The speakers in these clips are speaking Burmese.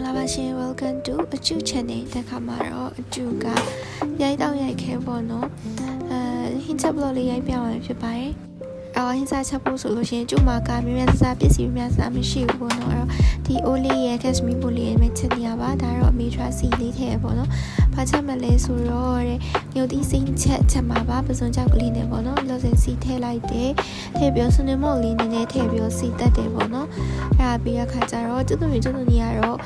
Mangabashin, welcome to a Chu channel. The camera, a Chuka, Yai Yai Cabono, Hintablo Yai Piao if you buy. Our inside suppose solution, Jumaka, Mirasa, Busy Mirasa, Michi, Bono, the only Yakas Mibuli and Metaniaba, Daro Mitra, see the table. Patamale, Suro, Yodi Sing Chet, Tamaba, Bazonjaglin, Bono, Los and see tail like day, Tabio Sunemolin, and Tabio see that they bono, Rabia Kazaro, to the Niaro,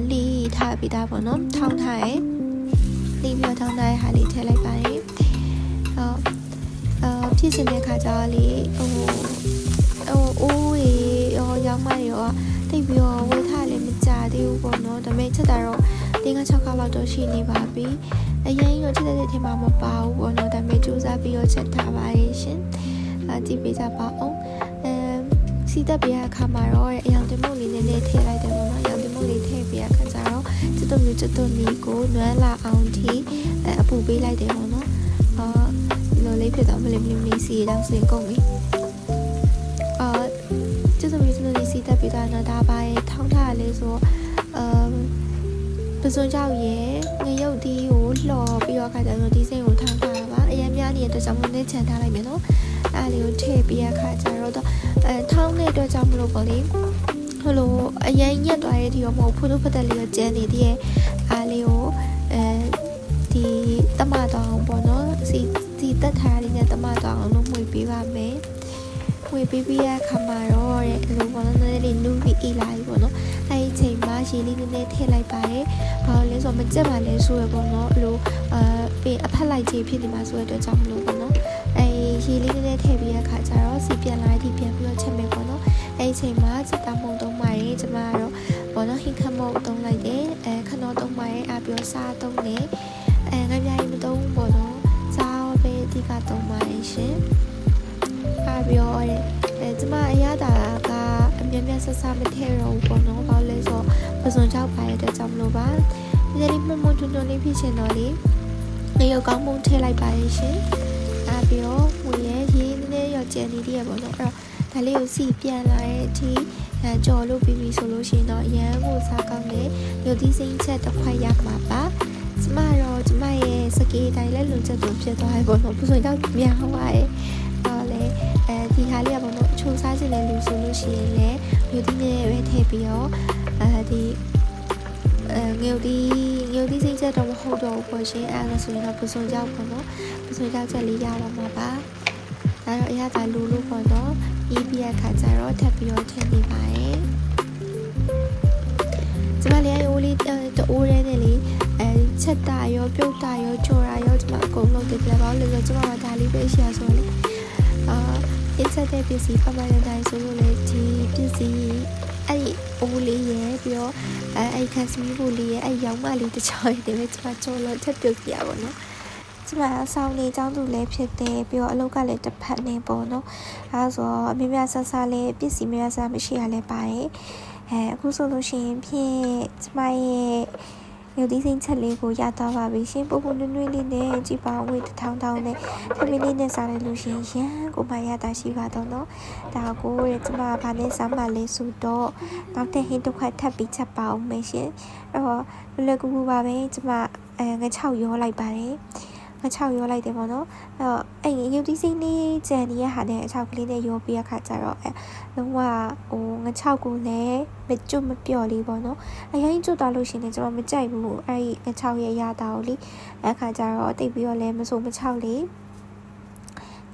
Lee Tabidabono, Town High, leave your town high, highly tell like by. ဖြစ်စင်တဲ့ခါကျတော့လေအိုးရေရောရောက်မှရောတိတ်ပြီးတော့ဝေးထားလည်းမကြသေးဘူးပေါ့နော်ဒါပေမဲ့ချက်တာတော့5-6ခါလောက်တော့ရှိနေပါပြီအရင်ရောချက်တဲ့ထဲမှာမပါဘူးပေါ့နော်ဒါပေမဲ့စူးစမ်းပြီးတော့ချက်ထားပါရဲ့ရှင်ကြည့်ပေးကြပါအောင်စီတက်ပြရအခါမှာတော့အရောင်တင်မှုလေးနည်းနည်းထည့်လိုက်တယ်ပေါ့နော်အရောင်တင်မှုလေးထည့်ပြရခါကျတော့ချက်တုံမျိုးချက်တုံနီကိုနွမ်းလာအောင်ထိအပူပေးလိုက်တယ်ပေါ့နော်လေးဖြစ်တော့မလေးစီတောင်စင်ကုန်ပြီကျုပ်တို့မျိုးစီတက်ပြီးတော့ဒါပါရဲ့ထောင်းထားလေးဆိုပစွန်ကြောက်ရဲ့ငရုတ်ဒီကိုလှော်ပြီးတော့ခါကျတော့ဒီစိမ့်ကိုထောင်းထားတာပါအရင်များနေတဲ့အတွက်ကြောင့်မနဲ့ခြံထားလိုက်မယ်နော်အဲ့လေးကိုထည့်ပြီးရခါကျတော့ထောင်းတဲ့အတွက်ကြောင့်မလို့ပေါ့လေဟလိုအရင်ညက်သွားရဲ့ဒီတော့မဟုတ်ဖုန်းဖတ်တက်လေးကိုကျန်းနေသေးရဲ့အားလေးကိုဒီတမတော်ပေါ့နော်စီတက်ထားရတဲ့တမတော်အောင်လို့မှွေပေးပါမယ်။မှွေပေးပြီးရခါမှာတော့တဲ့လိုပေါ့နော်နည်းနည်းနူးပြီးအေးလာပြီပေါ့နော်။အဲဒီအချိန်မှာရေလေးနည်းနည်းထည့်လိုက်ပါတယ်။ဘာလို့လဲဆိုတော့မကြက်ပါလဲဆိုရပေါ့နော်။လိုပြီးအဖက်လိုက်ကြီးဖြစ်နေမှာဆိုတဲ့အတွက်ကြောင့်မလို့ပေါ့နော်။အဲဒီရေလေးနည်းနည်းထည့်ပြီးရခါကျတော့စီပြန်လာပြီးပြန်ပြီးတော့ချက်မယ်ပေါ့နော်။အဲဒီအချိန်မှာစတာမုံသုံးပါရင်ကျမကတော့ပေါ့နော်ဟင်ခမုံသုံးလိုက်တယ်။ခနောသုံးပါရင်အပြောစားသုံးတယ်။ငါပြရင်မသုံးပေါ့နော်စားပဲဒီကတော့မှရှင်အပြောရဲကျမအရသာကအမြဲတမ်းဆက်စားမထဲတော့ဘူးပေါ့နော်ဘာလို့လဲဆိုတော့ပစွန်ချောက်ပါရတဲ့ကြောင့်မလို့ပါဒီလေးမမွန်းတွန်းလေးဖြစ်ရှင်တော့လေနေရောက်ကောင်းမှုထည့်လိုက်ပါရဲ့ရှင်အပြောဝေရဲရေးနည်းနည်းရောကျန်နေသေးရပေါ့နော်အဲ့တော့ဒါလေးကိုစီပြန်လာတဲ့အထိကြော်လို့ပြီးပြီဆိုလို့ရှိရင်တော့အရန်ကိုစားကောင်းတယ်မြို့သီးစိမ့်ချက်တစ်ခွက်ရမှာပါကျမရဲ့စကေးတိုင်းလည်းလုံချက်သူဖြစ်သွားပြီပေါ့နော်ပူဆိုတော့မြောင်းသွားတယ်တော့လေဒီဟာလေးကပေါ့နော်ချိုးစားခြင်းလည်းလူဆိုလို့ရှိရင်လည်းမြို့သီးနဲ့ပဲထည့်ပြီးတော့ဒီငရုတ်ဒီစိတ်ချက်တော့မဟုတ်တော့ဘူးပေါ့ရှင်အဲ့ဒါဆိုရင်တော့ပူဆိုကြောက်ပေါ့နော်ပူဆိုကြောက်ချက်လေးရတော့မှာပါဒါတော့အရသာလူလို့ပေါ့နော်ပြီးပြအခါကျတော့ထပ်ပြီးတော့ထည့်နေပါတယ်ကျမလေးရိုးလေးတိုးရဲနဲ့လေချက်တာရောပြုတ်တာရောကြော်တာရောကျမအကုန်လုံးတကယ်ပါလို့ကျမကဒါလေးပဲရှိရဆိုလေအစ်ချက်တဲ့ပစ္စည်းပမာဏတိုင်းဆိုလို့လေဒီပစ္စည်းအဲ့ဒီအိုးလေးရဲ့ပြီးတော့အဲ့ခက်စမီးဘူးလေးရဲ့အဲ့ရောင်မလေးတချောင်းတယ်ပဲကျမကြော်လို့ချက်ပြုတ်ပြရပါတော့ကျမအဆောင်နေចောင်းသူလည်းဖြစ်တယ်ပြီးတော့အလုပ်ကလည်းတစ်ဖက်နေပေါ့နော်အဲဆိုတော့အမေမြဆဆလေးပစ္စည်းများဆမရှိရလဲပါတယ်အခုဆိုလို့ရှိရင်ဖြင့်ကျမရဲ့မြို့သီးစိမ့်ချက်လေးကိုရသွားပါပြီရှင်ပုံပုံနွေ့နွေ့လေးနဲ့ကြည်ပါဝေးတောင်းနဲ့ဖမီလေးနဲ့စားလိုက်လို့ရှင်ရန်ကိုမရတာရှိပါတော့နော်ဒါကိုရဲ့ကျမဘာနဲ့စားမှလေးဆိုတော့နောက်တဲ့ဟင်းတစ်ခွက်ထပ်ပြီးချက်ပါအောင်မယ်ရှင်အဲ့တော့လွယ်ကူကူပါပဲကျမငါ6ရောလိုက်ပါတယ်ငါ6ရောလိုက်တယ်ပေါ့နော်အဲ့ရုပ်သီးစိမ့်လေးကြံနေရဟာနဲ့အ6ကလေးနဲ့ရောပြီးရခါကြတော့လုံးဝငါ6ကိုလည်းမကျွတ်မပြော့လေးပေါ့နော်အရင်ကျွတ်သွားလို့ရှင်လည်းကျွန်တော်မကြိုက်ဘူးအဲ့ဒီငါ6ရဲ့ရတာကိုလေအခါကြတော့တိတ်ပြီးတော့လည်းမဆိုမ6လေး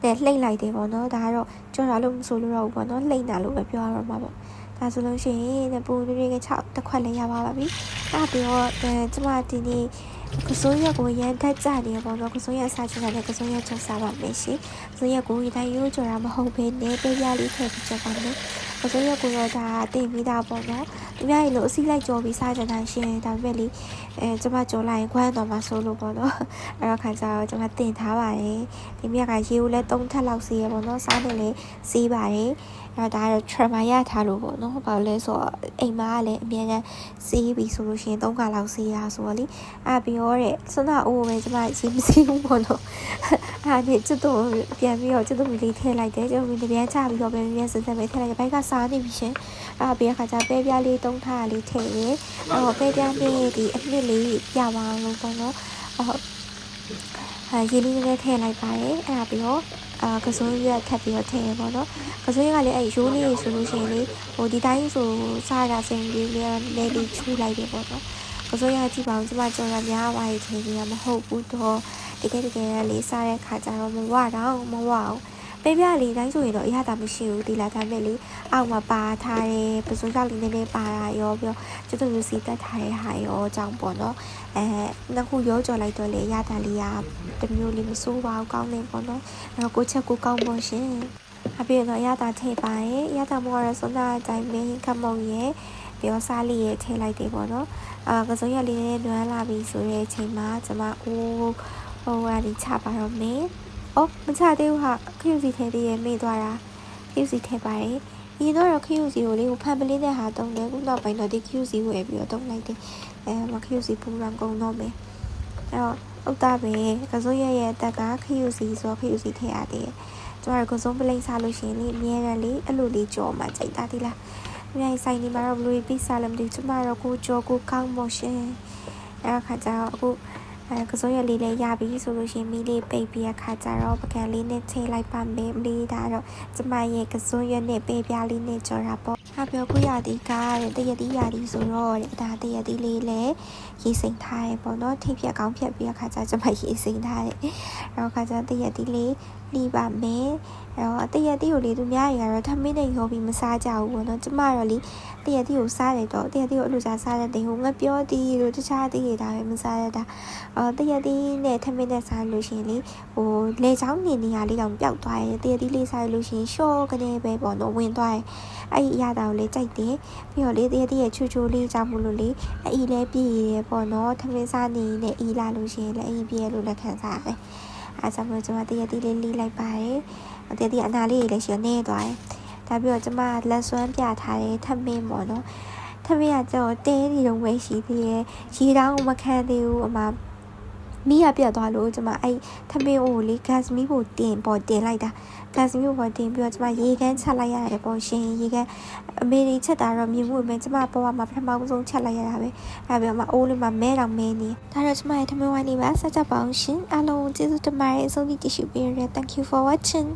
နဲ့လှိမ့်လိုက်တယ်ပေါ့နော်ဒါကတော့ကျွတ်တာလို့မဆိုလို့တော့ဘူးပေါ့နော်လှိမ့်တာလို့ပဲပြောရမှာပေါ့ဒါဆိုလို့ရှိရင်ပူနွေးငါ6တစ်ခွက်လည်းရပါပါပြီအဲ့ပြီးတော့ကျွန်မဒီနေ့ကစိုးရက်ကိုရန်ထက်ကြနေပေါ့နော်ကစိုးရက်စားချင်တယ်ကစိုးရက်ချက်စားပါမယ်ရှင်ကစိုးရက်ကိုဒီတိုင်းရိုးကြော်တာမဟုတ်ဘဲနဲ့ပြပြလေးထည့်ပြီးချက်ပါမယ်ကစိုးရက်ကိုတော့ဒါတင်ပြီးသားပေါ့နော်ဒီပြည့်လို့အစီလိုက်ကြော်ပြီးစားကြတာရှင်ဒါပေမဲ့လေကျမကြော်လိုက်ရင်ခွမ်းတော့မှဆိုလို့ပေါ့နော်အဲ့တော့ခါကျတော့ကျမတင်ထားပါတယ်ဒီမြက်ကရေကိုလည်း3ထပ်လောက်စီးရပေါ့နော်စားတယ်လေစီးပါတယ် အဲ့ဒါတော့ trauma ရထားလို့ပေါ့နော်ဘာလို့လဲဆိုတော့အိမ်မှာကလည်းအများနဲ့စီးပြီးဆိုလို့ရှိရင်3ခါလောက်စီးရဆိုတော့လေပြီးတော့တဲ့စွမ်းသာအိုးပဲကျမကြီးမစီးဘူးပေါ့နော်နဲ့ကျွတ်တော့ပြန်ပြီးတော့ကျွတ်တော့လေးထည့်လိုက်တယ်ကျွတ်ပြီးပြန်ချပြီးတော့ပြန်စစပဲထည့်လိုက်တယ်ဘိုက်ကစားနေပြီရှင်ပြီးတော့ခါကျပဲပြားလေး3ခါလေးထည့်ရဲပဲပြားလေးဒီအနှစ်လေးပြပါအောင်လို့ပေါ့နော်ရေလေးနဲ့ထည့်လိုက်ပါတယ်ပြီးတော့ကစိုးရွက်ထပ်ပြီးတော့ထည့်ရပေါ့နော်ကစိုးရွက်ကလည်းရိုးလေးဆိုလို့ရှိရင်လေဒီတိုင်းဆိုစားရစင်လေးလေးချူလိုက်တယ်ပေါ့နော်ကစိုးရွက်ကြည့်ပါဦးကျမကြော်ရများပါထည့်ပြီးမဟုတ်ဘူးတော့တကယ်လေးစားတဲ့ခါကျတော့မဝအောင်ပဲပြလေးတိုင်းဆိုရင်တော့အရသာမရှိဘူးဒီလာထားမဲ့လေအောက်မှာပါထားတဲ့ပစိုးကြောက်လေးနည်းနည်းပါတာရောပြီးတော့ကျွတ်တူစီတက်ထားတဲ့ဟာရောကြောင့်ပေါ့နော်နှစ်ခုရောကြော်လိုက်တော့လေရတာလေးကတမျိုးလေးမစိုးပါဘူးကောင်းနေပေါ့နော်အဲ့တော့ကိုချက်ကိုကောင်းပေါ့ရှင်ပြီးတော့ရတာထည့်ပါရဲ့ရတာမို့ကတော့စွမ်းသားအတိုင်းမင်းခမုံရဲ့ပြီးတော့စားလေးရဲ့ထည့်လိုက်တယ်ပေါ့နော်ကစုံရလေးနဲ့နွမ်းလာပြီဆိုတဲ့အချိန်မှာကျမဒီချပါတော့မယ်မချသေးဘူးဟာခရုစီထဲသေးရဲ့မေ့သွားတာခရုစီထဲပါတယ်ဒီတော့ခရုစီကိုလေးကိုဖန်ပလင်းတဲ့ဟာတုံးတယ်ခုနောက်ပိုင်းတော့ဒီခရုစီဝယ်ပြီးတော့တုံးလိုက်တယ်ခရုစီပူရန်ကုန်တော့မယ်အဲ့တော့ဥတာပဲကစိုးရဲ့အတက်ကခရုစီဆိုခရုစီထဲရတယ်ကျမတို့ကစုံပလိန်စားလို့ရှိရင်လေအမြဲတမ်းလေအဲ့လိုလေးကြော်မှကြိုက်တာဒီလားမြိုင်ဆိုင်နေမှာတော့ဘလူးပြီးစားလို့မသိကျမတို့ကိုကြော်ကိုကောင်းမို့ရှင်အဲ့ခါကျတော့အခုကစိုးရလေးလည်းရပြီဆိုလို့ရှိရင်မီးလေးပိတ်ပြီးအခါကျတော့ပကံလေးနဲ့ထည့်လိုက်ပါမယ်မလေးဒါတော့ကျမရဲ့ကစိုးရနဲ့ပေးပြားလေးနဲ့ကြော်တာပေါ့ပြောခုရသည်ကတရတိရသည်ဆိုတော့ဒါတရတိလေးလည်းရေးစိမ်ထားရပေါ့နော်ထိပ်ဖြတ်ကောင်းဖြတ်ပြီးအခါကျကျမရေးစိမ်ထားတယ်အဲ့တော့အခါကျတရတိလေးနှီးပါမယ်အဲ့တော့တရတိကိုလေသူများရတော့ထမင်းနဲ့ရောပြီးမစားကြဘူးပေါ့နော်ကျမတော့လေတရတိကိုစားတယ်တော့တရတိကိုအလိုစားစားတဲ့တင်ဟိုငါပြောသည်လို့တခြားသည်ဒါပဲမစားရတာတရတိနဲ့ထမင်းနဲ့စားလို့ရှိရင်လေလေချောင်းနေနေရလေးတောင်ပျောက်သွားတယ်တရတိလေးစားလို့ရှိရင်ရှော့ကနေပဲပေါ့နော်ဝင်သွားတယ်အဲ့ဒီအရာတောင်လေးကြိုက်တယ်ပြီးတော့လေတရတိရဲ့ချူချူလေးကြောင့်မလို့လေအီလဲပြည့်ရပေါ့နော်ထမင်းစားနေနဲ့အီလာလို့ရှိရင်လည်းအီပြည့်လို့လက်ခံစားရတယ်အားကြောင့်ကျွန်မတရတိလေးလီးလိုက်ပါတယ်တရတိအနာလေးလည်းရှိနေသွားတယ်ဒါပြီးတော့ကျွန်မလက်စွမ်းပြထားတဲ့ထမင်းပေါ့နော်ထမင်းကကျတော့တဲနေတော့ပဲရှိသေးရဲ့ရီတောင်းမခံသေးဘူးအမမီးရပြတ်သွားလို့ကျွန်မအဲ့ထမင်းအိုလေး gas မီးကိုတင်လိုက်တာ gas မီးကိုတင်ပြီးတော့ကျွန်မရေခမ်းချက်လိုက်ရတယ်ပေါ့ရှင်ရေခမ်းအမေကြီးချက်တာတော့မြင်မှုပဲကျွန်မပေါ်မှာပထမဆုံးချက်လိုက်ရတာပဲအဲ့ပြီးတော့အိုးလေးမှာမဲတောင်မဲနေဒါတော့ကျွန်မရဲ့ထမင်းဝိုင်းလေးပါဆက်ကြပါအောင်ရှင်အားလုံးကျေးဇူးတင်ပါတယ်အဆုံးထိကြည့်ရှုပေးရတဲ့ thank you for watching